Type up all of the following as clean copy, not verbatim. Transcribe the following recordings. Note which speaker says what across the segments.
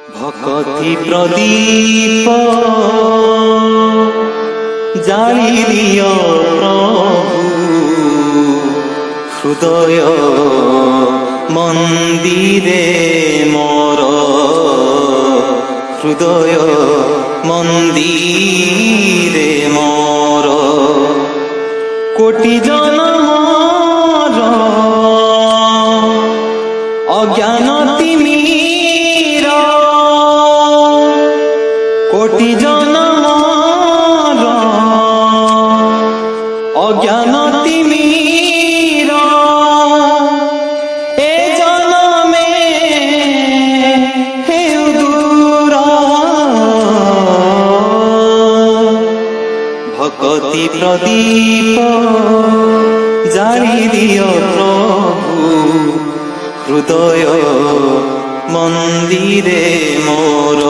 Speaker 1: ভকতি প্রদীপ জালি দিয় প্রভু হৃদয় মন্দিরে মোর হৃদয় মন্দিরে মোর কোটি জনমর অজ্ঞান তিমির কোটি জনমর অজ্ঞান তিমির এ জনমে হেউ দূর ভকতি প্রদীপ জালি দিয় প্রভু হৃদয় মন্দিরে মোর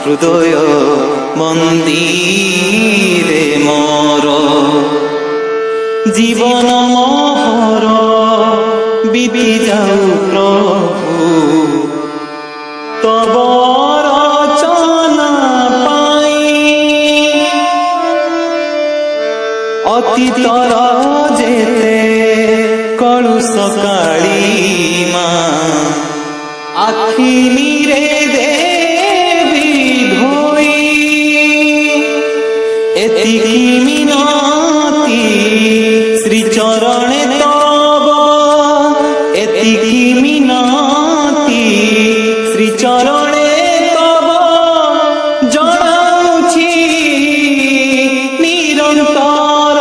Speaker 1: হৃদয় মন্দিরে মোর জীবন মোহর বিধি যাও প্রভু তব রচনা পাই অতীতর যেতে কলুষ কালিমা আখি নিরে দেবী ধোই এতিকি মিনতি শ্রীচরণে তব এতিকি মিনতি শ্রীচরণে তব জଣାଉଛି নিরন্তর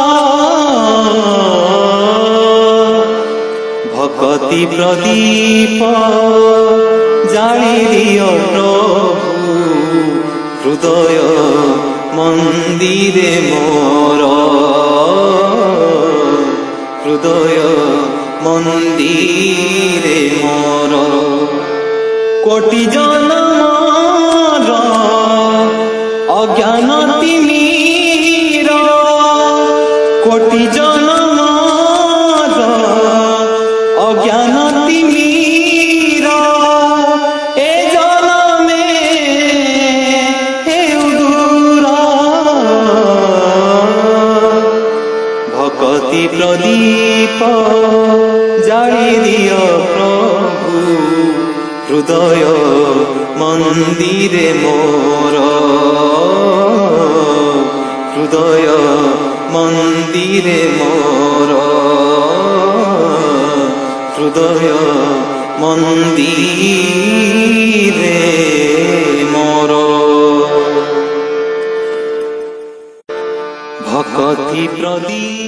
Speaker 1: ভকতি প্রদীপ জালি দিয় প্রভু হৃদয় মন্দিরে মোর হৃদয় মন্দিরে মোর কোটি জনমর অজ্ঞান তিমির কোটি জনমর অজ্ঞান তিমির এ জনমে হেউ দূর ভকতি প্রদীপ জালি দিয় প্রভু হৃদয় মন্দিরে মোর হৃদয় মন্দিরে মোর হৃদয় মন্দিরে মোর ভকতি প্রদীপ।